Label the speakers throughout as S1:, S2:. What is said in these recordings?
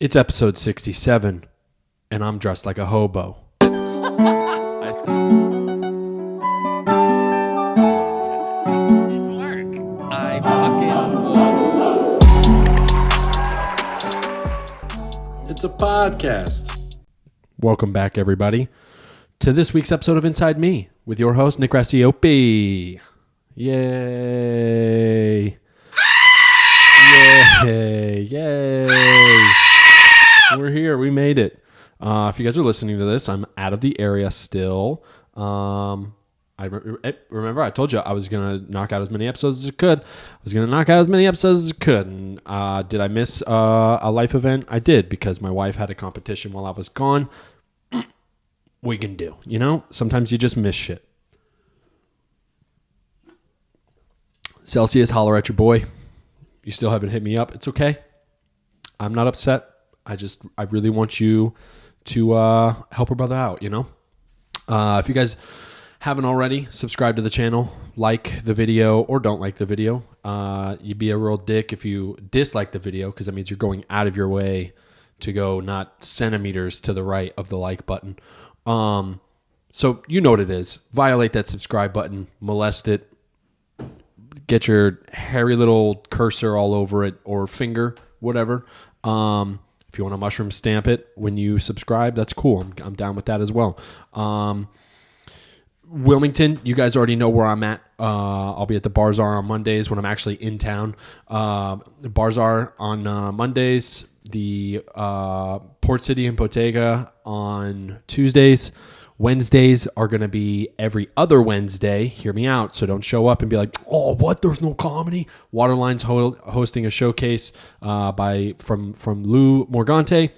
S1: It's episode 67, and I'm dressed like a hobo.
S2: I see. Didn't work. I fucking...
S1: It's a podcast. Welcome back, everybody, to this week's episode of Inside Me with your host, Nick Racioppi. Yay. Yay. Yay. We're here. We made it. If you guys are listening to this, I'm out of the area still. Remember I told you I was going to knock out as many episodes as I could. And did I miss a life event? I did, because my wife had a competition while I was gone. We can do, you know? Sometimes you just miss shit. Celsius, holler at your boy. You still haven't hit me up. It's okay. I'm not upset. I really want you to help a brother out, you know? If you guys haven't already, subscribe to the channel, like the video, or don't like the video. You'd be a real dick if you dislike the video, because that means you're going out of your way to go not centimeters to the right of the like button. So you know what it is. Violate that subscribe button, molest it, get your hairy little cursor all over it, or finger, whatever. If you want to mushroom stamp it when you subscribe, that's cool. I'm down with that as well. Wilmington, you guys already know where I'm at. I'll be at the Bazaar on Mondays when I'm actually in town. The Bazaar on Mondays, the Port City and Bottega on Tuesdays. Wednesdays are going to be every other Wednesday. Hear me out. So don't show up and be like, oh, what? There's no comedy. Waterline's hosting a showcase from Lou Morgante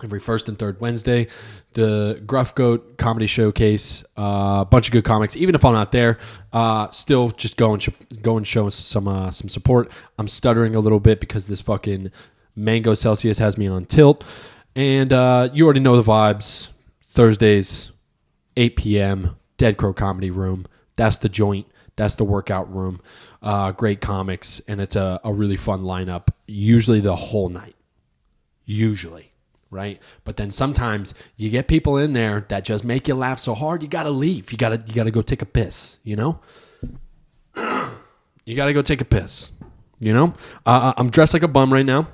S1: every first and third Wednesday. The Gruff Goat Comedy Showcase, a bunch of good comics. Even if I'm not there, still just go and show some support. I'm stuttering a little bit because this fucking Mango Celsius has me on tilt. And you already know the vibes. Thursdays, 8 p.m., Dead Crow Comedy Room. That's the joint. That's the workout room. Great comics, and it's a really fun lineup, usually the whole night. Usually, right? But then sometimes you get people in there that just make you laugh so hard, you got to leave. You got to go take a piss, you know? You got to go take a piss, you know? I'm dressed like a bum right now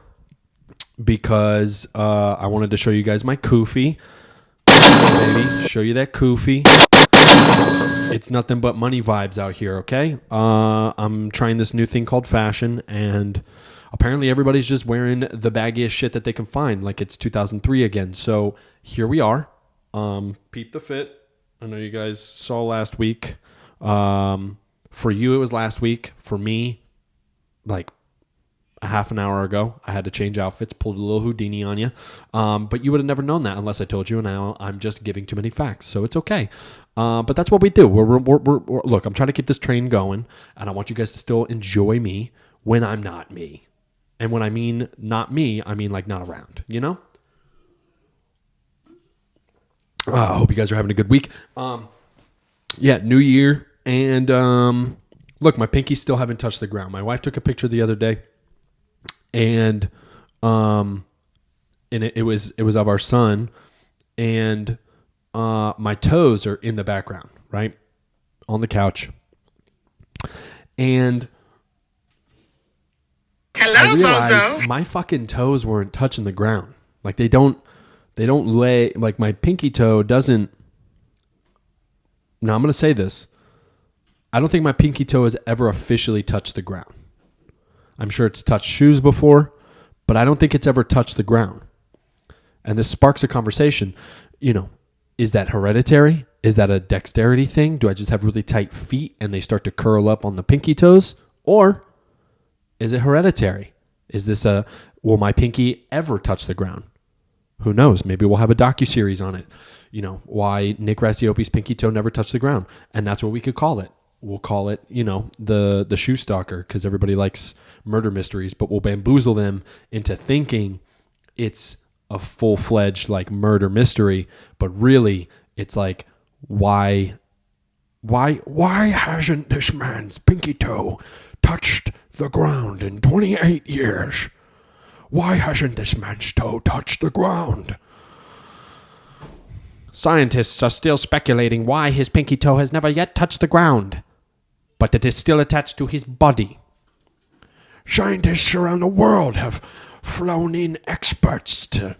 S1: because I wanted to show you guys my kufi. Baby, show you that kufi. It's nothing but money vibes out here, okay? I'm trying this new thing called fashion, and apparently everybody's just wearing the baggiest shit that they can find, like it's 2003 again. So here we are. Peep the fit. I know you guys saw last week. For you, it was last week. For me, like a half an hour ago, I had to change outfits, pulled a little Houdini on you. But you would have never known that unless I told you, and now I'm just giving too many facts, so it's okay. But that's what we do. We're look, I'm trying to keep this train going, and I want you guys to still enjoy me when I'm not me. And when I mean not me, I mean like not around, you know? I hope you guys are having a good week. Yeah, new year, and look, my pinkies still haven't touched the ground. My wife took a picture the other day, and it was of our son, and my toes are in the background, right, on the couch, and I realized my fucking toes weren't touching the ground. Like they don't lay, like my pinky toe doesn't. Now I'm gonna say this. I don't think my pinky toe has ever officially touched the ground. I'm sure it's touched shoes before, but I don't think it's ever touched the ground. And this sparks a conversation. You know, is that hereditary? Is that a dexterity thing? Do I just have really tight feet and they start to curl up on the pinky toes? Or is it hereditary? Is this will my pinky ever touch the ground? Who knows? Maybe we'll have a docuseries on it. You know, why Nick Racioppi's pinky toe never touched the ground. And that's what we could call it. We'll call it, you know, the shoe stalker, because everybody likes murder mysteries, but we'll bamboozle them into thinking it's a full-fledged like murder mystery, but really it's like why hasn't this man's pinky toe touched the ground in 28 years? Why hasn't this man's toe touched the ground? Scientists are still speculating why his pinky toe has never yet touched the ground, but it is still attached to his body. Scientists around the world have flown in experts to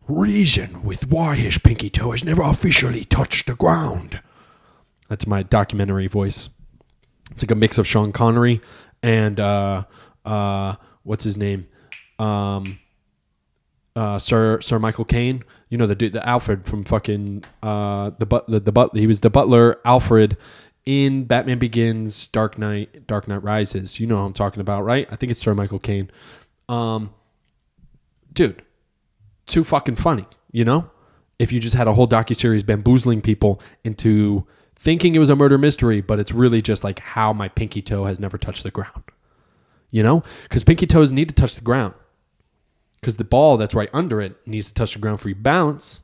S1: reason with why his pinky toe has never officially touched the ground. That's my documentary voice. It's like a mix of Sean Connery and what's his name? Sir Michael Caine. You know the dude, the Alfred from fucking the butler. He was the butler Alfred in Batman Begins, Dark Knight Rises. You know what I'm talking about, right? I think it's Sir Michael Caine. Dude, too fucking funny, you know? If you just had a whole docuseries bamboozling people into thinking it was a murder mystery, but it's really just like how my pinky toe has never touched the ground. You know? Because pinky toes need to touch the ground. Because the ball that's right under it needs to touch the ground for your balance.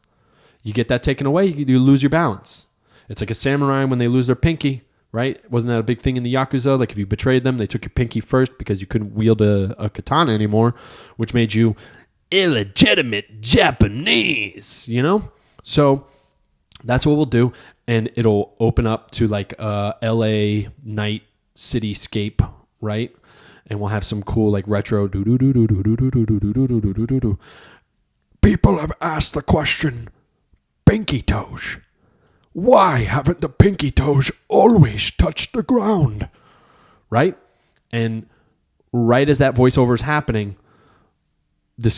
S1: You get that taken away, you lose your balance. It's like a samurai when they lose their pinky, right? Wasn't that a big thing in the Yakuza? Like if you betrayed them, they took your pinky first because you couldn't wield a katana anymore, which made you illegitimate Japanese, you know? So that's what we'll do. And it'll open up to like a LA night cityscape, right? And we'll have some cool like retro People have asked the question, pinky toes. Why haven't the pinky toes always touched the ground? Right? And right as that voiceover is happening, the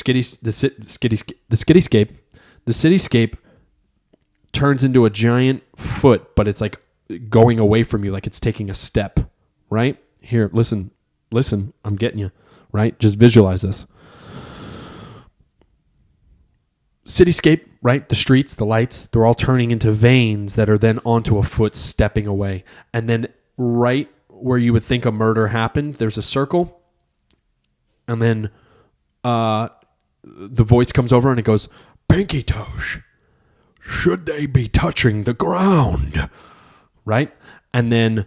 S1: cityscape turns into a giant foot, but it's like going away from you, like it's taking a step, right? Here, listen, I'm getting you, right? Just visualize this. Cityscape, right? The streets, the lights, they're all turning into veins that are then onto a foot stepping away. And then right where you would think a murder happened, there's a circle. And then the voice comes over and it goes, pinky toes, should they be touching the ground? Right? And then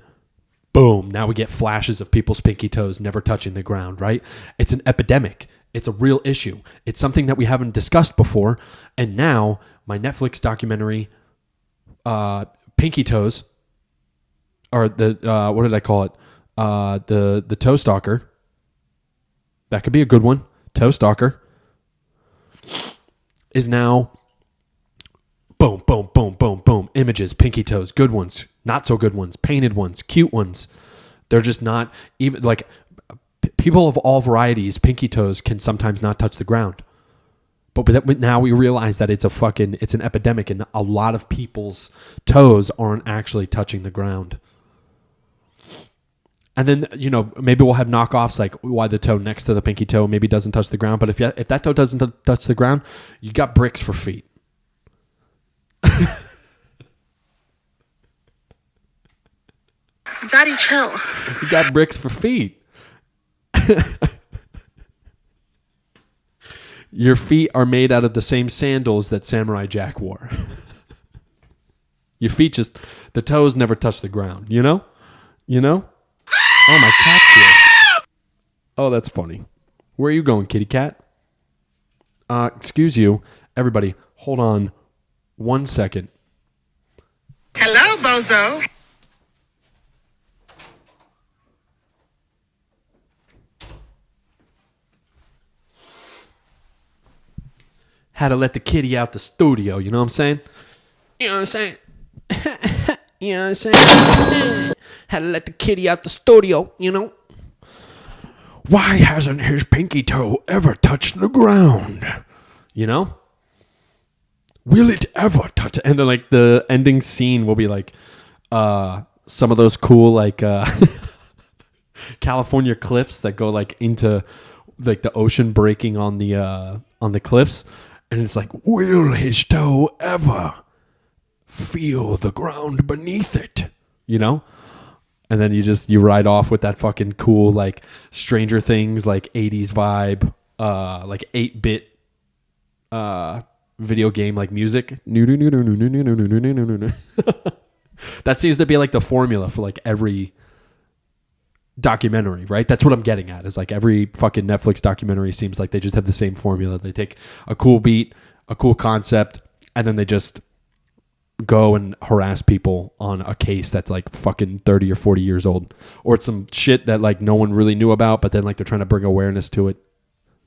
S1: boom, now we get flashes of people's pinky toes never touching the ground, right? It's an epidemic. It's a real issue. It's something that we haven't discussed before. And now my Netflix documentary, Pinky Toes, or the, what did I call it? The Toe Stalker. That could be a good one. Toe Stalker is now boom, boom, boom, boom, boom. Images, pinky toes, good ones, not so good ones, painted ones, cute ones. They're just not even like people of all varieties. Pinky toes can sometimes not touch the ground. But now we realize that it's an epidemic and a lot of people's toes aren't actually touching the ground. And then, you know, maybe we'll have knockoffs like why the toe next to the pinky toe maybe doesn't touch the ground. But if that toe doesn't touch the ground, you got bricks for feet.
S3: Daddy, chill.
S1: You got bricks for feet. Your feet are made out of the same sandals that Samurai Jack wore. Your feet the toes never touch the ground, you know? You know? Oh, my cat's here. Oh, that's funny. Where are you going, kitty cat? Excuse you. Everybody, hold on 1 second.
S3: Hello, bozo.
S1: Had to let the kitty out the studio, you know what I'm saying? You know what I'm saying? You know what I'm saying? Had to let the kitty out the studio, you know? Why hasn't his pinky toe ever touched the ground? You know? Will it ever touch? And then like the ending scene will be like some of those cool like California cliffs that go like into like the ocean breaking on the cliffs. And it's like, will his toe ever feel the ground beneath it? You know? And then you ride off with that fucking cool, like, Stranger Things, like, 80s vibe, like, 8-bit video game, like, music. That seems to be, like, the formula for, like, every documentary, right? That's what I'm getting at. Is like every fucking Netflix documentary seems like they just have the same formula. They take a cool beat, a cool concept, and then they just go and harass people on a case that's like fucking 30 or 40 years old, or it's some shit that like no one really knew about, but then like they're trying to bring awareness to it.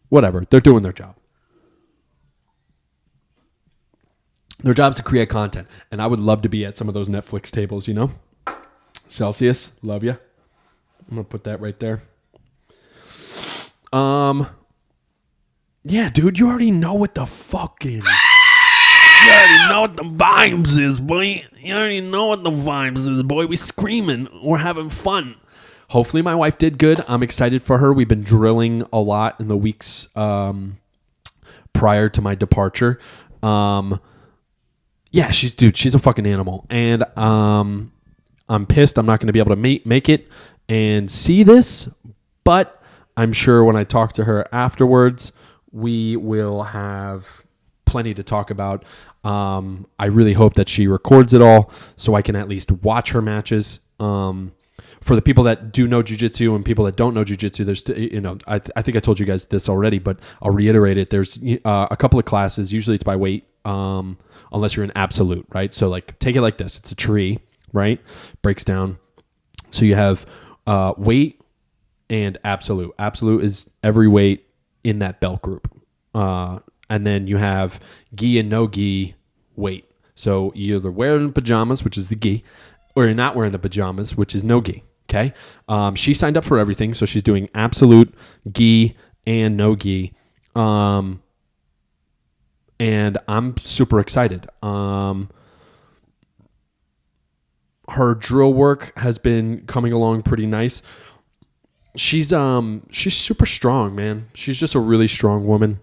S1: Whatever, they're doing their job. Their job's to create content, and I would love to be at some of those Netflix tables, you know. Celsius, love you. I'm gonna put that right there. Yeah, dude, you already know what the fucking. You already know what the vibes is, boy. You already know what the vibes is, boy. We screaming. We're having fun. Hopefully my wife did good. I'm excited for her. We've been drilling a lot in the weeks prior to my departure. Yeah, she's a fucking animal. And I'm pissed I'm not going to be able to make it and see this. But I'm sure when I talk to her afterwards, we will have plenty to talk about. I really hope that she records it all so I can at least watch her matches. For the people that do know jiu-jitsu and people that don't know jiu-jitsu, there's, I think I told you guys this already, but I'll reiterate it. There's a couple of classes. Usually it's by weight, unless you're in absolute, right? So like take it like this. It's a tree, right? Breaks down. So you have weight and absolute. Absolute is every weight in that belt group. And then you have gi and no gi weight. So you're either wearing pajamas, which is the gi, or you're not wearing the pajamas, which is no gi. Okay. She signed up for everything. So she's doing absolute, gi, and no gi. And I'm super excited. Her drill work has been coming along pretty nice. She's super strong, man. She's just a really strong woman.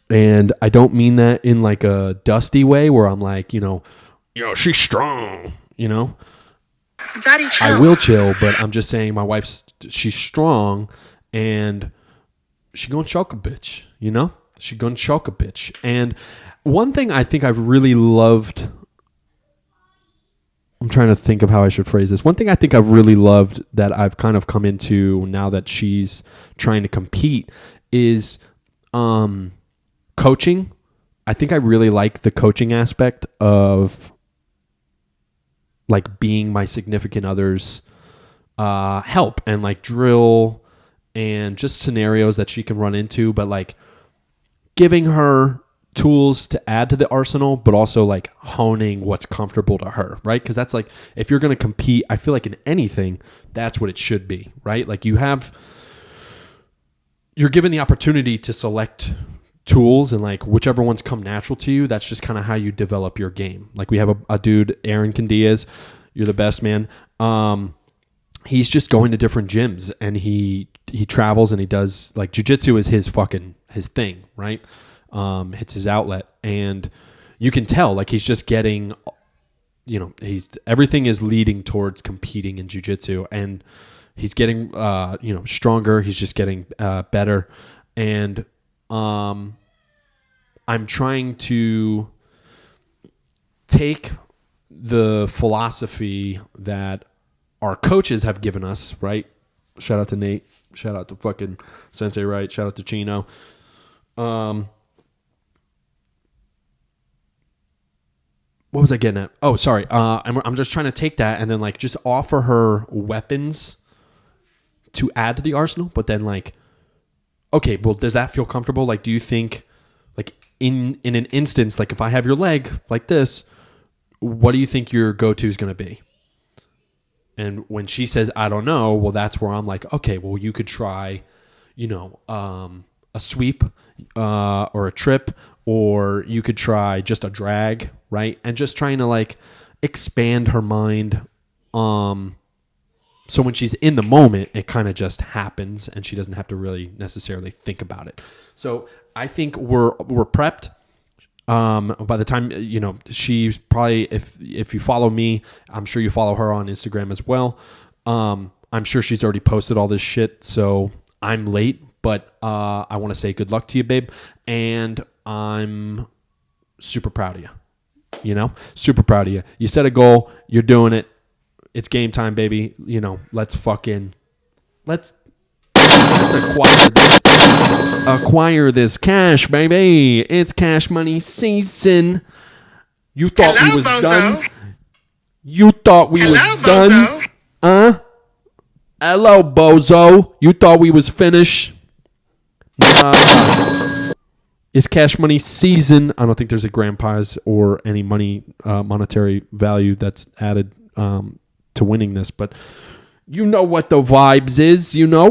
S1: And I don't mean that in like a dusty way where I'm like, she's strong,
S3: Daddy, chill.
S1: I will chill, but I'm just saying she's strong and she gonna choke a bitch, She gonna choke a bitch. And one thing I think I've really loved, I'm trying to think of how I should phrase this. One thing I think I've really loved that I've kind of come into now that she's trying to compete is coaching. I think I really like the coaching aspect of like being my significant other's help and like drill and just scenarios that she can run into, but like giving her tools to add to the arsenal, but also like honing what's comfortable to her, right? Because that's like, if you're going to compete, I feel like in anything, that's what it should be, right? Like you're given the opportunity to select tools and like whichever ones come natural to you, that's just kind of how you develop your game. Like we have a dude, Aaron Candias, you're the best, man. He's just going to different gyms and he travels and he does like jiu-jitsu is his thing, right? It's his outlet, and you can tell like he's just getting, everything is leading towards competing in jiu-jitsu, and he's getting stronger. He's just getting better, and I'm trying to take the philosophy that our coaches have given us, right? Shout out to Nate. Shout out to fucking Sensei Wright. Shout out to Chino. What was I getting at? Oh, sorry. I'm just trying to take that and then like just offer her weapons to add to the arsenal, but then like, okay, well, does that feel comfortable? Like, do you think, like, in an instance, like, if I have your leg like this, what do you think your go-to is going to be? And when she says, I don't know, well, that's where I'm like, okay, well, you could try, a sweep or a trip, or you could try just a drag, right? And just trying to, like, expand her mind. So when she's in the moment, it kind of just happens and she doesn't have to really necessarily think about it. So I think we're prepped. By the time, she's probably, if you follow me, I'm sure you follow her on Instagram as well. I'm sure she's already posted all this shit. So I'm late, but I want to say good luck to you, babe. And I'm super proud of you, super proud of you. You set a goal, you're doing it. It's game time, baby. Let's fucking let's acquire this cash, baby. It's cash money season. You thought
S3: Hello,
S1: we was
S3: bozo.
S1: done? You thought we
S3: Hello,
S1: was done?
S3: bozo.
S1: Hello, bozo. You thought we was finished? It's cash money season. I don't think there's a grand prize or any money monetary value that's added to winning this, but you know what the vibes is, you know?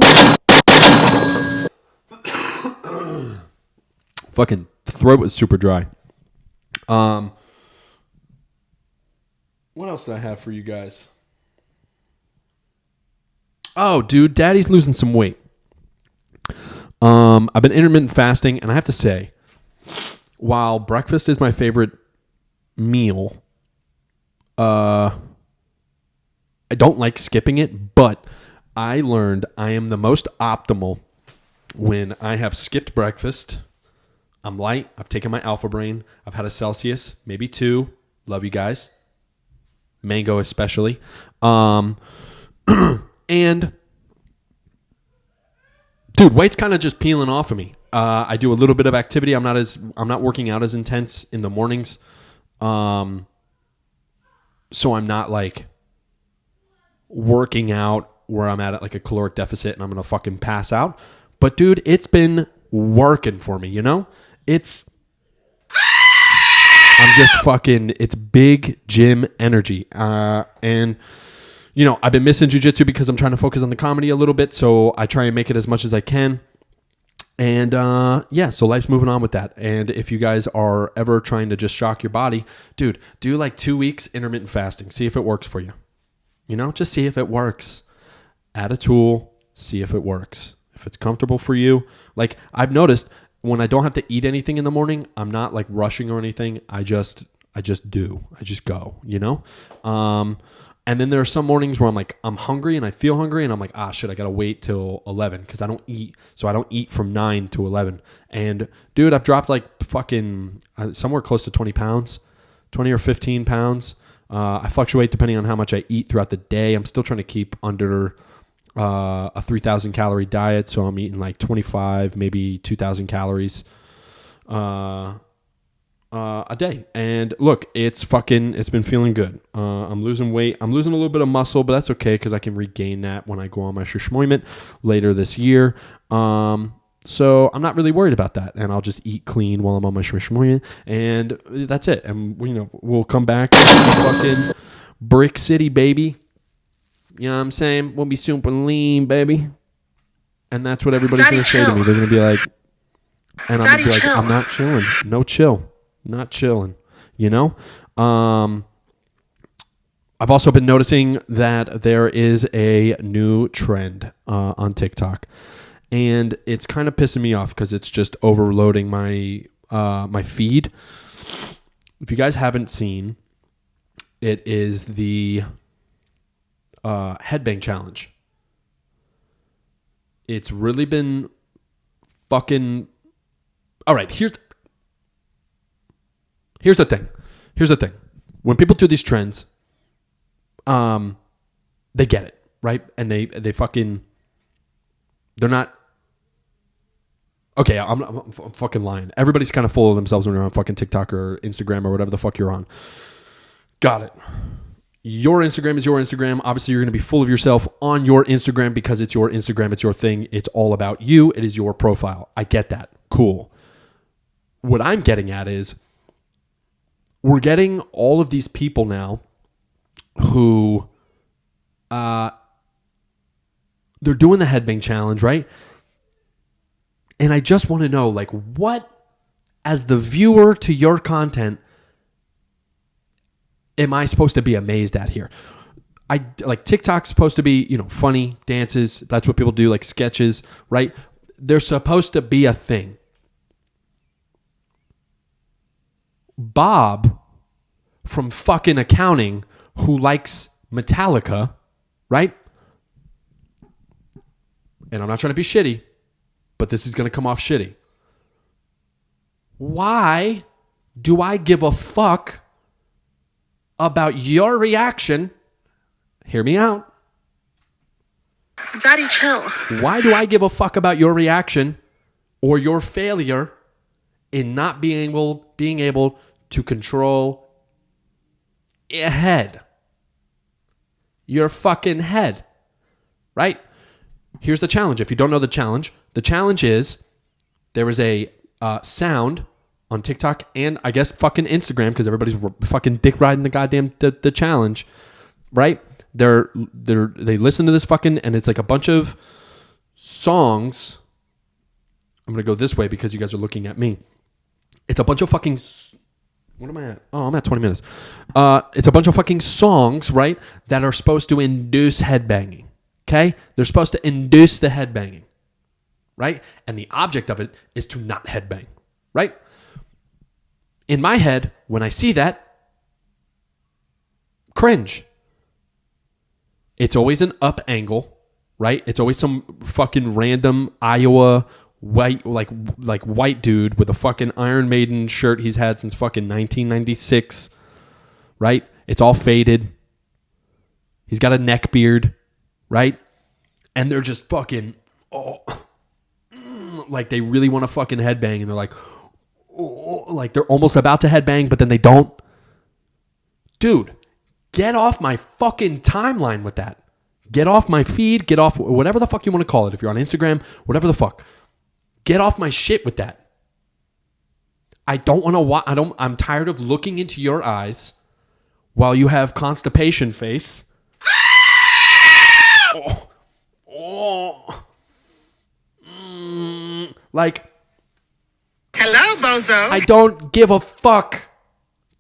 S1: Fucking throat was super dry. What else did I have for you guys? Oh, dude, Daddy's losing some weight. I've been intermittent fasting, and I have to say, while breakfast is my favorite meal, I don't like skipping it, but I learned I am the most optimal when I have skipped breakfast. I'm light. I've taken my Alpha Brain. I've had a Celsius, maybe 2. Love you guys. Mango especially. And dude, weight's kind of just peeling off of me. I do a little bit of activity. I'm not working out as intense in the mornings. So I'm not like working out where I'm at like a caloric deficit and I'm going to fucking pass out. But dude, it's been working for me, you know? I'm just fucking, it's big gym energy. And, you know, I've been missing jiu-jitsu because I'm trying to focus on the comedy a little bit. So I try and make it as much as I can. And, yeah, so life's moving on with that. And if you guys are ever trying to just shock your body, dude, do like 2 weeks intermittent fasting. See if it works for you. You know, just see if it works. Add a tool, see if it works. If it's comfortable for you. Like, I've noticed when I don't have to eat anything in the morning, I'm not like rushing or anything. I just do. I just go, you know? And then there are some mornings where I'm like, I'm hungry and I feel hungry and I'm like, shit, I got to wait till 11 because I don't eat. So I don't eat from 9 to 11. And dude, I've dropped like fucking somewhere close to 20 pounds, 20 or 15 pounds. I fluctuate depending on how much I eat throughout the day. I'm still trying to keep under a 3,000 calorie diet. So I'm eating like 25, maybe 2,000 calories a day. And look, it's been feeling good. I'm losing weight. I'm losing a little bit of muscle, but that's okay because I can regain that when I go on my Schmoyment later this year. So I'm not really worried about that. And I'll just eat clean while I'm on my Schmoyment. And that's it. And, you know, we'll come back to fucking Brick City, baby. You know what I'm saying? We'll be super lean, baby. And that's what everybody's going to say to me. They're going to be like, and I'm going to be like, I'm not chilling. No chill. Not chilling. You know? I've also been noticing that there is a new trend on TikTok. And it's kind of pissing me off because it's just overloading my my feed. If you guys haven't seen, it is the Headbang challenge. It's really been fucking... All right, here's the thing. When people do these trends, they get it, right? And they fucking... They're not... Okay, I'm fucking lying. Everybody's kind of full of themselves when you're on fucking TikTok or Instagram or whatever the fuck you're on. Got it. Your Instagram is your Instagram. Obviously, you're going to be full of yourself on your Instagram because it's your Instagram. It's your thing. It's all about you. It is your profile. I get that. Cool. What I'm getting at is we're getting all of these people now who they're doing the Headbang challenge, right? And I just want to know, like, what, as the viewer to your content, am I supposed to be amazed at here? Like TikTok's supposed to be, you know, funny dances. That's what people do, like sketches, right? They're supposed to be a thing. Bob from fucking accounting, who likes Metallica, right? And I'm not trying to be shitty, but this is going to come off shitty. Why do I give a fuck about your reaction? Hear me out.
S3: Daddy, chill.
S1: Why do I give a fuck about your reaction or your failure in not being able to control your head? Your fucking head. Right? Here's the challenge. If you don't know the challenge is there is a sound on TikTok and I guess fucking Instagram because everybody's fucking dick riding the goddamn the challenge, right? They listen to this fucking and it's like a bunch of songs. I'm gonna go this way because you guys are looking at me. It's a bunch of fucking. What am I at? Oh, I'm at 20 minutes. It's a bunch of fucking songs, right? That are supposed to induce headbanging. Okay, they're supposed to induce the headbanging, right? And the object of it is to not headbang, right? In my head, when I see that, cringe. It's always an up angle, right? It's always some fucking random Iowa white, like white dude with a fucking Iron Maiden shirt he's had since fucking 1996, right? It's all faded. He's got a neck beard, right? And they're just fucking, like they really want to fucking headbang, and they're like, like they're almost about to headbang, but then they don't. Dude, get off my fucking timeline with that. Get off my feed, get off whatever the fuck you want to call it. If you're on Instagram, whatever the fuck. Get off my shit with that. I don't want to watch. I'm tired of looking into your eyes while you have constipation face. Like,
S3: Hello, bozo.
S1: I don't give a fuck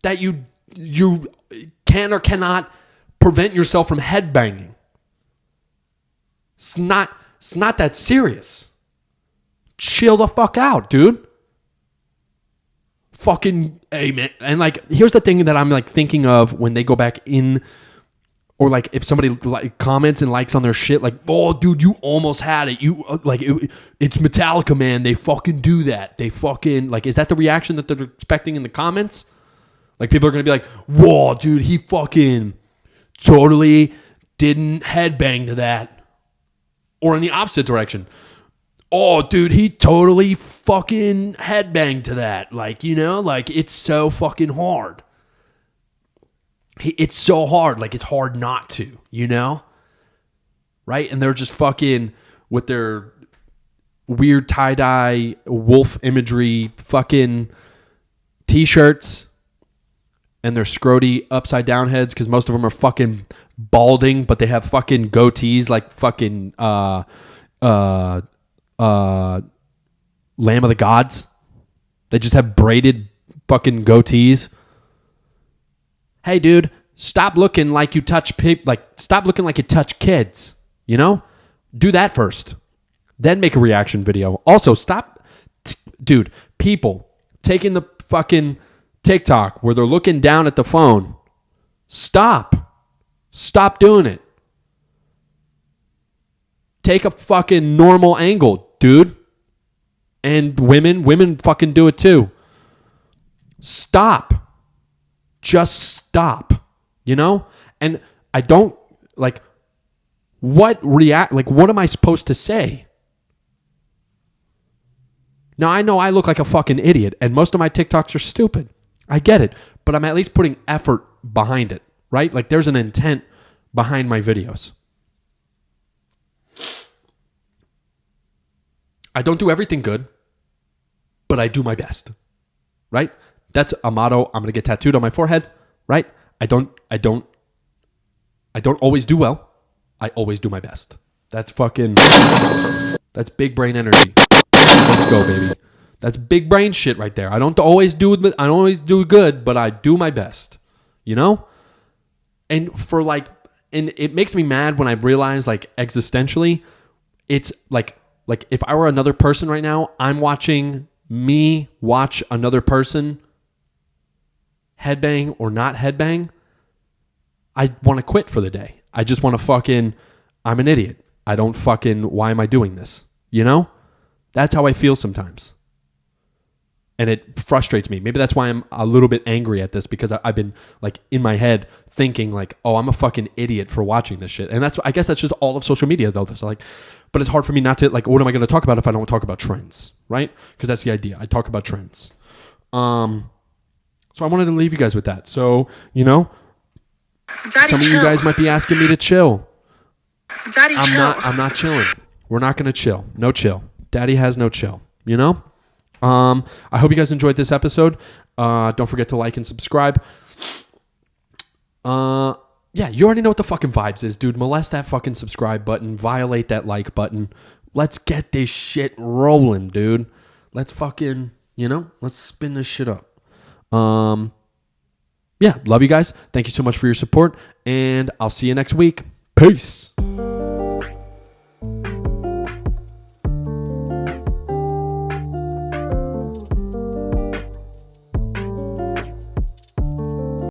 S1: that you can or cannot prevent yourself from headbanging. It's not that serious. Chill the fuck out, dude. Fucking amen. And like, here's the thing that I'm like thinking of when they go back in, or like if somebody like comments and likes on their shit, like, oh, dude, you almost had it. You it's Metallica, man. They fucking do that. They fucking like. Is that the reaction that they're expecting in the comments? Like people are gonna be like, whoa, dude, he fucking totally didn't headbang to that. Or in the opposite direction. Oh, dude, he totally fucking headbanged to that. Like, you know, like it's so fucking hard. It's so hard. Like it's hard not to, you know? Right? And they're just fucking with their weird tie-dye wolf imagery fucking t-shirts and their scroty upside down heads because most of them are fucking balding, but they have fucking goatees like fucking Lamb of the Gods. They just have braided fucking goatees. Hey, dude, stop looking like you touch people. Like, stop looking like you touch kids. You know, do that first, then make a reaction video. Also, stop, dude. People taking the fucking TikTok where they're looking down at the phone. Stop doing it. Take a fucking normal angle, dude. And women fucking do it too. Stop. Just stop. You know? And I don't like what am I supposed to say? Now I know I look like a fucking idiot and most of my TikToks are stupid. I get it, but I'm at least putting effort behind it, right? Like there's an intent behind my videos. I don't do everything good, but I do my best, right? That's a motto I'm going to get tattooed on my forehead, right? I don't always do well. I always do my best. That's big brain energy. Let's go, baby. That's big brain shit right there. I don't always do good, but I do my best, you know? And it makes me mad when I realize like existentially, it's like if I were another person right now, I'm watching me watch another person headbang or not headbang, I want to quit for the day. I just want to I'm an idiot. Why am I doing this? You know? That's how I feel sometimes. And it frustrates me. Maybe that's why I'm a little bit angry at this because I've been like in my head thinking like, oh, I'm a fucking idiot for watching this shit. And I guess that's just all of social media though. It's like, but it's hard for me not to like, what am I going to talk about if I don't talk about trends, right? Because that's the idea. I talk about trends. So I wanted to leave you guys with that. So, you know,
S3: Daddy,
S1: some
S3: chill.
S1: of you guys might be asking me to chill.
S3: Daddy, chill.
S1: I'm not chilling. We're not going to chill. No chill. Daddy has no chill, you know? I hope you guys enjoyed this episode. Don't forget to like and subscribe. Yeah, you already know what the fucking vibes is, dude. Molest that fucking subscribe button. Violate that like button. Let's get this shit rolling, dude. Let's fucking, you know, let's spin this shit up. Yeah, love you guys. Thank you so much for your support, and I'll see you next week. Peace.